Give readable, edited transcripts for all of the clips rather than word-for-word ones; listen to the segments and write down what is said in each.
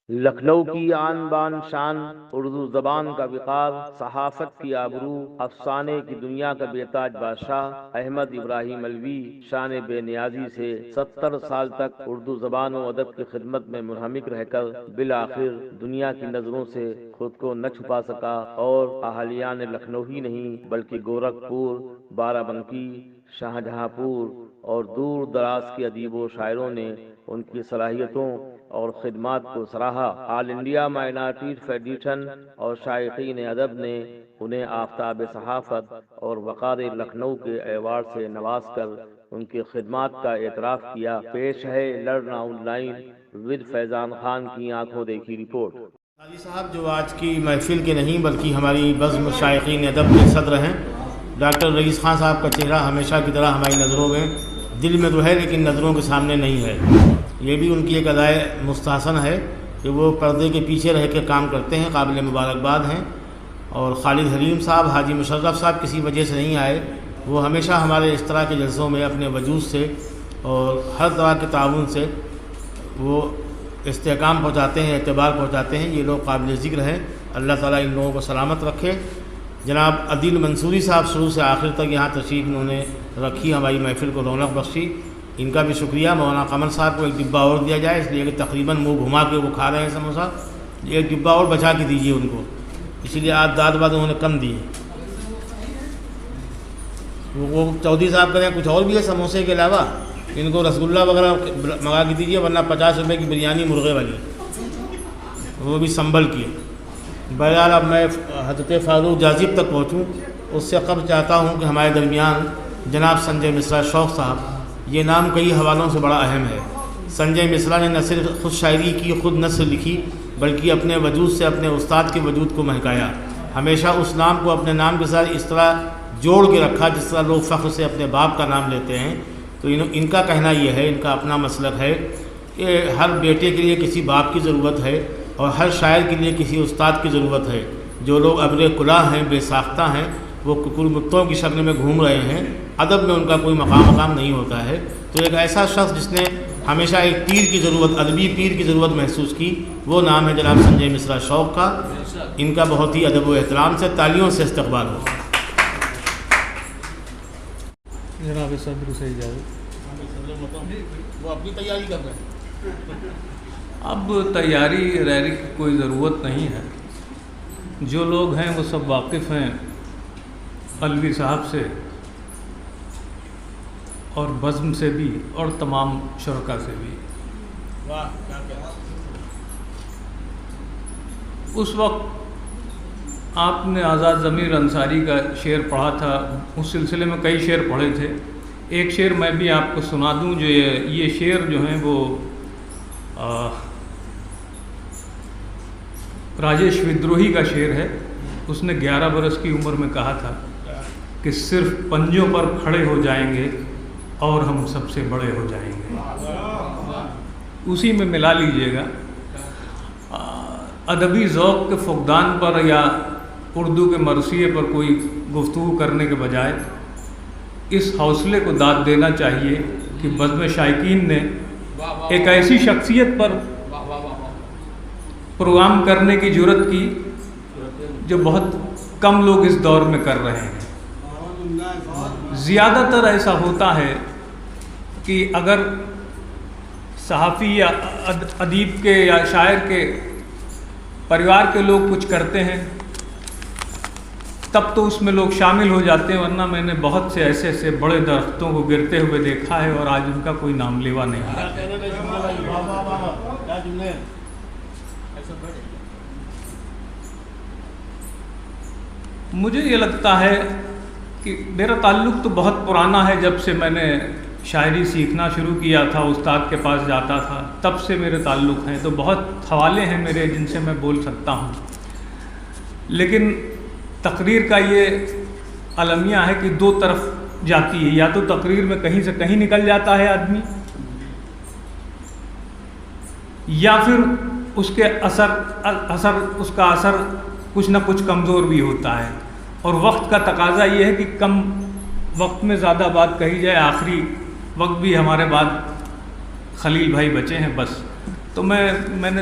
لکھنؤ کی آن بان شان، اردو زبان کا وقار، صحافت کی آبرو، افسانے کی دنیا کا بے تاج بادشاہ احمد ابراہیم علوی شان بے نیازی سے 70 سال تک اردو زبان و ادب کی خدمت میں منہمک رہ کر بالآخر دنیا کی نظروں سے خود کو نہ چھپا سکا، اور اہالیان لکھنؤ ہی نہیں بلکہ گورکھپور، بارہ بنکی، شاہجہاں پور اور دور دراز کے ادیب و شاعروں نے ان کی صلاحیتوں اور خدمات کو سراہا۔ آل انڈیا مائنارٹیز فیڈریشن اور شائقین ادب نے انہیں آفتاب صحافت اور وقار لکھنؤ کے ایوارڈ سے نواز کر ان کی خدمات کا اعتراف کیا۔ پیش ہے لرن آن لائن ود فیضان خان کی آنکھوں دیکھی رپورٹ۔ قاضی صاحب جو آج کی محفل کے نہیں بلکہ ہماری بزم شائقین ادب کے صدر ہیں، ڈاکٹر رئیس خان صاحب کا چہرہ ہمیشہ کی طرح ہماری نظروں میں، دل میں تو ہے لیکن نظروں کے سامنے نہیں ہے۔ یہ بھی ان کی ایک ادائے مستحسن ہے کہ وہ پردے کے پیچھے رہ کے کام کرتے ہیں، قابل مبارکباد ہیں۔ اور خالد حلیم صاحب، حاجی مشرف صاحب کسی وجہ سے نہیں آئے، وہ ہمیشہ ہمارے اس طرح کے جلسوں میں اپنے وجود سے اور ہر طرح کے تعاون سے وہ استحکام پہنچاتے ہیں، اعتبار پہنچاتے ہیں۔ یہ لوگ قابل ذکر ہیں، اللہ تعالیٰ ان لوگوں کو سلامت رکھے۔ جناب عدیل منصوری صاحب شروع سے آخر تک یہاں تشریف انہوں نے رکھی، ہماری محفل کو رونق بخشی، ان کا بھی شکریہ۔ مولانا قمر صاحب کو ایک ڈبہ اور دیا جائے، اس لیے کہ تقریباً منہ گھما کے وہ کھا رہے ہیں سموسہ، ایک ڈبہ اور بچا کے دیجیے ان کو، اسی لیے آج داد بعد انہوں نے کم دی۔ وہ چودھری صاحب کہیں کچھ اور بھی ہے سموسے کے علاوہ، ان کو رسگلہ وغیرہ منگا کے دیجیے، ورنہ 50 روپے کی بریانی مرغے والی، وہ بھی سنبھل کی۔ بہرحال اب میں حضرت فاروق جاذب تک پہنچوں، اس سے قبل چاہتا ہوں کہ ہمارے درمیان جناب سنجے مصرا شوق صاحب، یہ نام کئی حوالوں سے بڑا اہم ہے۔ سنجے مصرا نے نہ صرف خود شاعری کی، خود نثر لکھی، بلکہ اپنے وجود سے اپنے استاد کے وجود کو مہکایا۔ ہمیشہ اس نام کو اپنے نام کے ساتھ اس طرح جوڑ کے رکھا جس طرح لوگ فخر سے اپنے باپ کا نام لیتے ہیں۔ تو ان کا کہنا یہ ہے، ان کا اپنا مسلک ہے کہ ہر بیٹے کے لیے کسی باپ کی ضرورت ہے، اور ہر شاعر کے لیے کسی استاد کی ضرورت ہے۔ جو لوگ ابر کلاه ہیں، بے ساختہ ہیں، وہ ککڑ متوں کی شکل میں گھوم رہے ہیں، ادب میں ان کا کوئی مقام نہیں ہوتا ہے۔ تو ایک ایسا شخص جس نے ہمیشہ ایک پیر کی ضرورت، ادبی پیر کی ضرورت محسوس کی، وہ نام ہے جناب سنجے مصرا شوق کا۔ ان کا بہت ہی ادب و احترام سے تالیوں سے استقبال ہو۔ جناب صدر سے اجازت۔ وہ اپنی تیاری کر رہے ہیں۔ اب تیاری ریری کی کوئی ضرورت نہیں ہے، جو لوگ ہیں وہ سب واقف ہیں علوی صاحب سے اور بزم سے بھی اور تمام شرکا سے بھی۔ واہ کیا کہنا۔ اس وقت آپ نے آزاد ضمیر انصاری کا شعر پڑھا تھا، اس سلسلے میں کئی شعر پڑھے تھے۔ ایک شعر میں بھی آپ کو سنا دوں، جو یہ شعر جو ہیں وہ راجیش ودروہی کا شعر ہے۔ اس نے 11 برس کی عمر میں کہا تھا کہ صرف پنجوں پر کھڑے ہو جائیں گے اور ہم سب سے بڑے ہو جائیں گے۔ اسی میں ملا لیجئے گا۔ ادبی ذوق کے فقدان پر یا اردو کے مرثیے پر کوئی گفتگو کرنے کے بجائے اس حوصلے کو داد دینا چاہیے کہ بزم شائقین نے ایک ایسی شخصیت پر پروگرام کرنے کی جرت کی جو بہت کم لوگ اس دور میں کر رہے ہیں۔ زیادہ تر ایسا ہوتا ہے کہ اگر صحافی یا ادیب کے یا شاعر کے پریوار کے لوگ کچھ کرتے ہیں تب تو اس میں لوگ شامل ہو جاتے ہیں، ورنہ میں نے بہت سے ایسے بڑے درختوں کو گرتے ہوئے دیکھا ہے اور آج ان کا کوئی نام لیوا نہیں ہے۔ مجھے یہ لگتا ہے کہ میرا تعلق تو بہت پرانا ہے، جب سے میں نے شاعری سیکھنا شروع کیا تھا، استاد کے پاس جاتا تھا، تب سے میرے تعلق ہیں، تو بہت حوالے ہیں میرے جن سے میں بول سکتا ہوں۔ لیکن تقریر کا یہ المیہ ہے کہ دو طرف جاتی ہے، یا تو تقریر میں کہیں سے کہیں نکل جاتا ہے آدمی، یا پھر اس کے اس کا اثر کچھ نہ کچھ کمزور بھی ہوتا ہے، اور وقت کا تقاضا یہ ہے کہ کم وقت میں زیادہ بات کہی جائے۔ آخری وقت بھی ہمارے بعد خلیل بھائی بچے ہیں بس، تو میں نے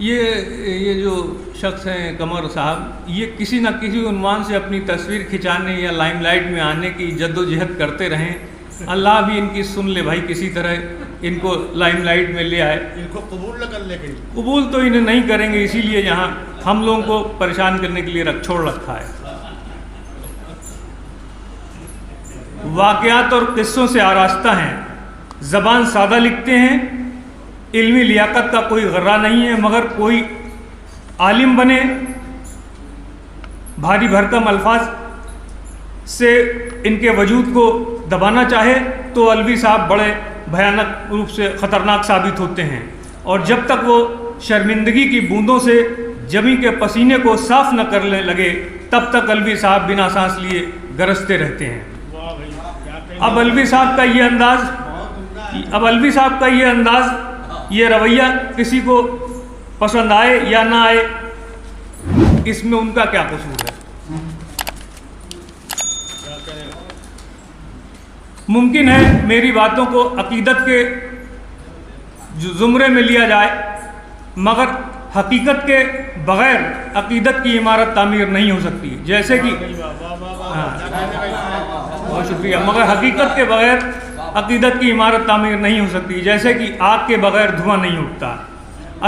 یہ جو شخص ہیں قمر صاحب، یہ کسی نہ کسی عنوان سے اپنی تصویر کھنچانے یا لائم لائٹ میں آنے کی جد و جہد کرتے رہیں. اللہ بھی ان کی سن لے بھائی، کسی طرح ان کو لائم لائٹ میں لے آئے. ان کو قبول نہ کر لے گئی. قبول تو انہیں نہیں کریں گے، اسی لیے یہاں ہم لوگوں کو پریشان کرنے کے لیے چھوڑ رکھا ہے. واقعات اور قصوں سے آراستہ ہیں، زبان سادہ لکھتے ہیں، علمی لیاقت کا کوئی غرہ نہیں ہے، مگر کوئی عالم بنے، بھاری بھرکم الفاظ سے ان کے وجود کو دبانا چاہے تو الوی صاحب بڑے بھیانک روپ سے خطرناک ثابت ہوتے ہیں. اور جب تک وہ شرمندگی کی بوندوں سے جمی کے پسینے کو صاف نہ کرنے لگے تب تک الوی صاحب بنا سانس لیے گرجتے رہتے ہیں. اب الوی صاحب کا یہ انداز، یہ رویہ کسی کو پسند آئے یا نہ آئے، اس میں ان کا کیا قصور ہے؟ ممکن ہے میری باتوں کو عقیدت کے زمرے میں لیا جائے، مگر حقیقت کے بغیر عقیدت کی عمارت تعمیر نہیں ہو سکتی. جیسے کہ بہت شکریہ، مگر حقیقت کے بغیر عقیدت کی عمارت تعمیر نہیں ہو سکتی. جیسے کہ آگ کے بغیر دھواں نہیں اٹھتا.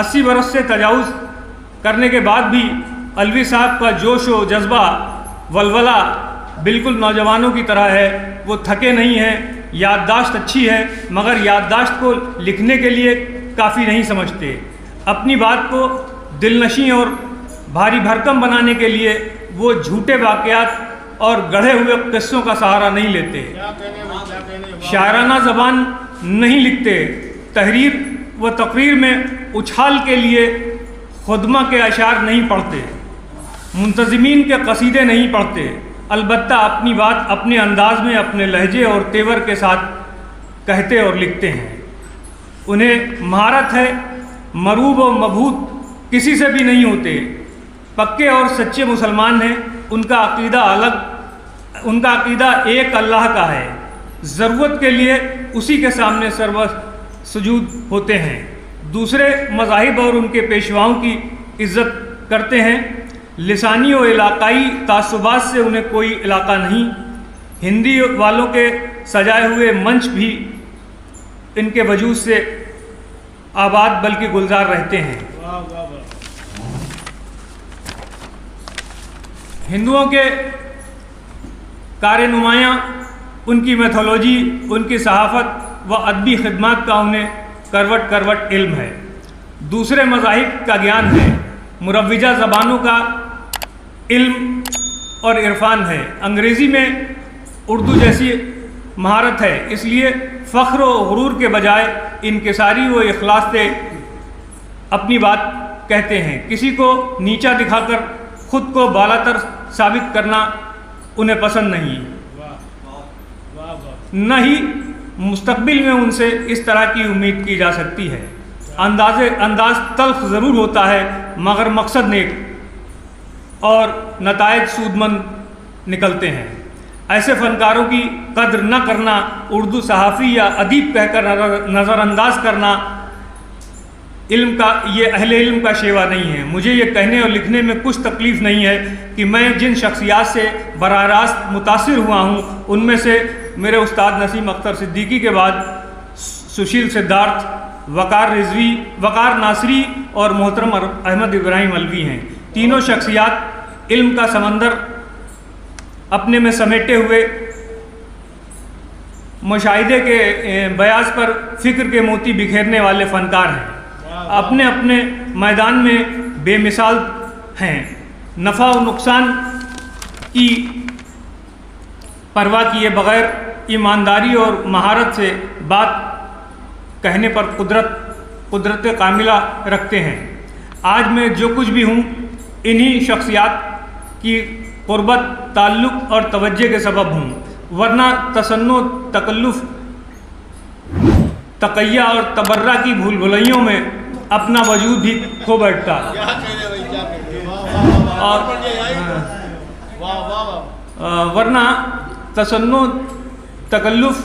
80 برس سے تجاوز کرنے کے بعد بھی الوی صاحب کا جوش و جذبہ، ولولہ بالکل نوجوانوں کی طرح ہے. وہ تھکے نہیں ہیں، یادداشت اچھی ہے، مگر یادداشت کو لکھنے کے لیے کافی نہیں سمجھتے. اپنی بات کو دلنشیں اور بھاری بھرکم بنانے کے لیے وہ جھوٹے واقعات اور گڑھے ہوئے قصوں کا سہارا نہیں لیتے. شاعرانہ زبان نہیں لکھتے. تحریر و تقریر میں اچھال کے لیے خدمہ کے اشعار نہیں پڑھتے. منتظمین کے قصیدے نہیں پڑھتے. البتہ اپنی بات اپنے انداز میں، اپنے لہجے اور تیور کے ساتھ کہتے اور لکھتے ہیں. انہیں مہارت ہے، مروب و مبہوت کسی سے بھی نہیں ہوتے. پکے اور سچے مسلمان ہیں. ان کا عقیدہ ایک اللہ کا ہے. ضرورت کے لیے اسی کے سامنے سرو سجود ہوتے ہیں. دوسرے مذاہب اور ان کے پیشواؤں کی عزت کرتے ہیں. لسانی و علاقائی تعصبات سے انہیں کوئی علاقہ نہیں. ہندی والوں کے سجائے ہوئے منچ بھی ان کے وجود سے آباد بلکہ گلزار رہتے ہیں. ہندوؤں کے کار نمایاں، ان کی میتھولوجی، ان کی صحافت و ادبی خدمات کا انہیں کروٹ کروٹ علم ہے. دوسرے مذاہب کا گیان ہے. مروجہ زبانوں کا علم اور عرفان ہے. انگریزی میں اردو جیسی مہارت ہے. اس لیے فخر و غرور کے بجائے انکساری و اخلاص سے اپنی بات کہتے ہیں. کسی کو نیچا دکھا کر خود کو بالاتر ثابت کرنا انہیں پسند نہیں. نہ ہی مستقبل میں ان سے اس طرح کی امید کی جا سکتی ہے. انداز تلخ ضرور ہوتا ہے، مگر مقصد نیک اور نتائج سود مند نکلتے ہیں. ایسے فنکاروں کی قدر نہ کرنا، اردو صحافی یا ادیب کہہ کر نظر انداز کرنا یہ اہل علم کا شیوا نہیں ہے. مجھے یہ کہنے اور لکھنے میں کچھ تکلیف نہیں ہے کہ میں جن شخصیات سے براہ راست متاثر ہوا ہوں ان میں سے میرے استاد نسیم اختر صدیقی کے بعد سشیل سدھارتھ، وقار ناصری اور محترم احمد ابراہیم الوی ہیں. تینوں شخصیات علم کا سمندر اپنے میں سمیٹے ہوئے مشاہدے کے بیاض پر فکر کے موتی بکھیرنے والے فنکار ہیں. اپنے اپنے میدان میں بے مثال ہیں. نفع و نقصان کی پرواہ کیے بغیر ایمانداری اور مہارت سے بات کہنے پر قدرت کاملہ رکھتے ہیں. آج میں جو کچھ بھی ہوں انہی شخصیات کی قربت، تعلق اور توجہ کے سبب ہوں، ورنہ تصنع، تکلف، تقیہ اور تبرہ کی بھول بھلائیوں میں اپنا وجود بھی کھو بیٹھتا. اور ورنہ تصنع، تکلف،